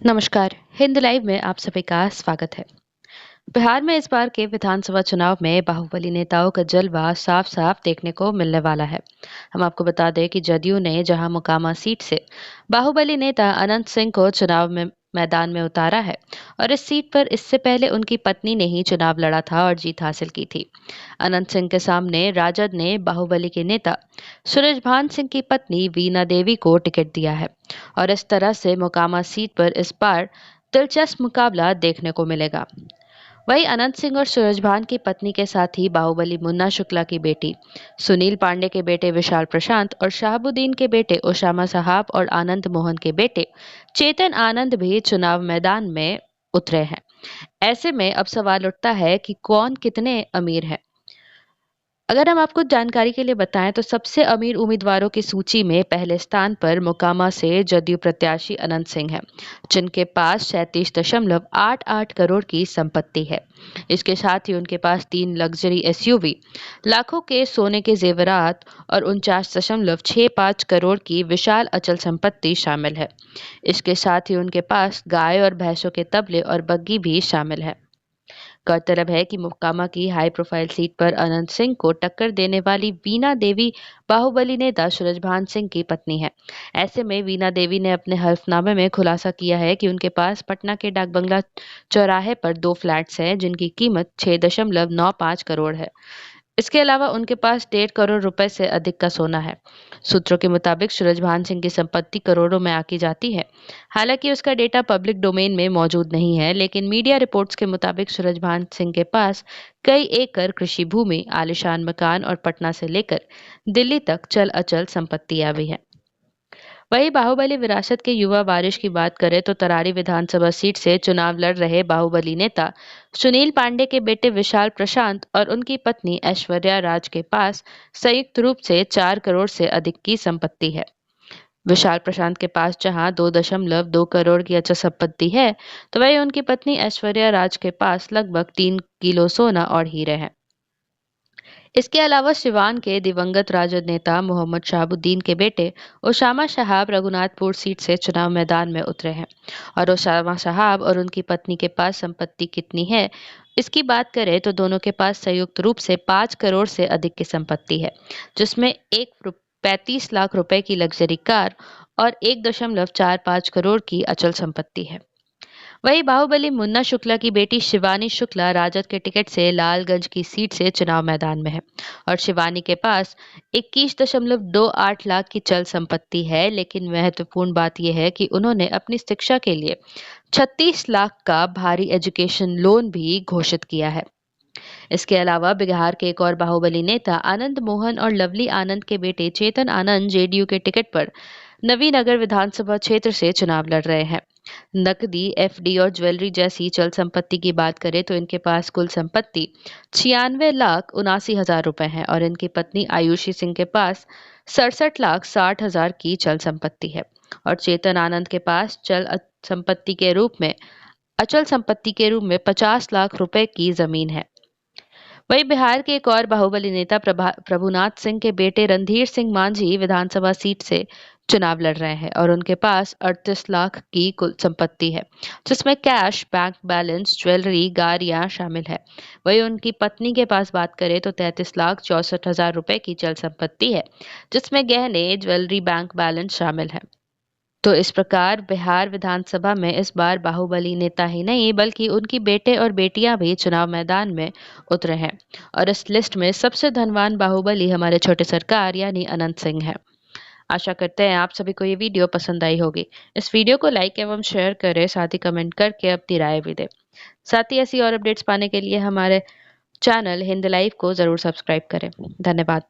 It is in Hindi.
नमस्कार। हिंद लाइव में आप सभी का स्वागत है। बिहार में इस बार के विधानसभा चुनाव में बाहुबली नेताओं का जलवा साफ साफ देखने को मिलने वाला है। हम आपको बता दें कि जदयू ने जहां मोकामा सीट से बाहुबली नेता अनंत सिंह को चुनाव में मैदान में उतारा है और इस सीट पर इससे पहले उनकी पत्नी ने ही चुनाव लड़ा था और जीत हासिल की थी। अनंत सिंह के सामने राजद ने बाहुबली के नेता सूरजभान सिंह की पत्नी वीना देवी को टिकट दिया है और इस तरह से मोकामा सीट पर इस बार दिलचस्प मुकाबला देखने को मिलेगा। वहीं अनंत सिंह और सूरजभान की पत्नी के साथ ही बाहुबली मुन्ना शुक्ला की बेटी सुनील पांडे के बेटे विशाल प्रशांत और शहाबुद्दीन के बेटे ओसामा साहब और आनंद मोहन के बेटे चेतन आनंद भी चुनाव मैदान में उतरे हैं। ऐसे में अब सवाल उठता है कि कौन कितने अमीर है। अगर हम आपको जानकारी के लिए बताएं तो सबसे अमीर उम्मीदवारों की सूची में पहले स्थान पर मोकामा से जदयू प्रत्याशी अनंत सिंह हैं, जिनके पास 37.88 करोड़ की संपत्ति है। इसके साथ ही उनके पास 3 लग्जरी एसयूवी, लाखों के सोने के जेवरात और 49.65 करोड़ की विशाल अचल संपत्ति शामिल है। इसके साथ ही उनके पास गाय और भैंसों के तबले और बग्गी भी शामिल है। गौरतलब है कि मोकामा की हाई प्रोफाइल सीट पर अनंत सिंह को टक्कर देने वाली वीना देवी बाहुबली नेता सूरजभान सिंह की पत्नी है। ऐसे में वीना देवी ने अपने हल्फनामे में खुलासा किया है कि उनके पास पटना के डाक बंगला चौराहे पर 2 फ्लैट्स हैं, जिनकी कीमत 6.95 करोड़ है। इसके अलावा उनके पास 1.5 करोड़ रुपए से अधिक का सोना है। सूत्रों के मुताबिक सूरजभान सिंह की संपत्ति करोड़ों में आकी जाती है। हालांकि उसका डेटा पब्लिक डोमेन में मौजूद नहीं है, लेकिन मीडिया रिपोर्ट्स के मुताबिक सूरजभान सिंह के पास कई एकड़ कृषि भूमि, आलीशान मकान और पटना से लेकर दिल्ली तक चल अचल संपत्तियां भी हैं। वहीं बाहुबली विरासत के युवा वारिस की बात करें तो तरारी विधानसभा सीट से चुनाव लड़ रहे बाहुबली नेता सुनील पांडे के बेटे विशाल प्रशांत और उनकी पत्नी ऐश्वर्या राज के पास संयुक्त रूप से 4 करोड़ से अधिक की संपत्ति है। विशाल प्रशांत के पास जहां 2.2 करोड़ की अचल संपत्ति है, तो वहीं उनकी पत्नी ऐश्वर्या राज के पास लगभग 3 किलो सोना और हीरे हैं। इसके अलावा सिवान के दिवंगत राजद नेता मोहम्मद शहाबुद्दीन के बेटे ओसामा शहाब रघुनाथपुर सीट से चुनाव मैदान में उतरे हैं और ओसामा शहाब और उनकी पत्नी के पास संपत्ति कितनी है, इसकी बात करें तो दोनों के पास संयुक्त रूप से 5 करोड़ से अधिक की संपत्ति है, जिसमें 35 लाख रुपए की लग्जरी कार और 1.45 करोड़ की अचल संपत्ति है। वहीं बाहुबली मुन्ना शुक्ला की बेटी शिवानी शुक्ला राजद के टिकट से लालगंज की सीट से चुनाव मैदान में है और शिवानी के पास 21.28 लाख की चल संपत्ति है, लेकिन महत्वपूर्ण बात यह है कि उन्होंने अपनी शिक्षा के लिए 36 लाख का भारी एजुकेशन लोन भी घोषित किया है। इसके अलावा बिहार के एक और बाहुबली नेता आनंद मोहन और लवली आनंद के बेटे चेतन आनंद जेडीयू के टिकट पर नवीनगर विधानसभा क्षेत्र से चुनाव लड़ रहे हैं। नकदी, एफडी और ज्वेलरी जैसी चल संपत्ति की बात करें तो इनके पास कुल संपत्ति 96,79,000 रुपए है और इनकी पत्नी आयुषी सिंह के पास 67,60,000 की चल संपत्ति है और चेतन आनंद के पास संपत्ति के रूप में अचल संपत्ति के रूप में 50 लाख रुपए की जमीन है। वहीं बिहार के एक और बाहुबली नेता प्रभुनाथ सिंह के बेटे रणधीर सिंह मांझी विधानसभा सीट से चुनाव लड़ रहे हैं और उनके पास 38 लाख की कुल संपत्ति है, जिसमें कैश, बैंक बैलेंस, ज्वेलरी, गाड़ियां शामिल है। वहीं उनकी पत्नी के पास बात करें तो 33,64,000 रुपए की चल संपत्ति है, जिसमें गहने, ज्वेलरी, बैंक बैलेंस शामिल है। तो इस प्रकार बिहार विधानसभा में इस बार बाहुबली नेता ही नहीं बल्कि उनकी बेटे और बेटियां भी चुनाव मैदान में उतरे हैं और इस लिस्ट में सबसे धनवान बाहुबली हमारे छोटे सरकार यानी अनंत सिंह है। आशा करते हैं आप सभी को ये वीडियो पसंद आई होगी। इस वीडियो को लाइक एवं शेयर करें, साथ ही कमेंट करके अपनी राय भी दें। साथ ही ऐसी और अपडेट्स पाने के लिए हमारे चैनल हिंद लाइव को जरूर सब्सक्राइब करें। धन्यवाद।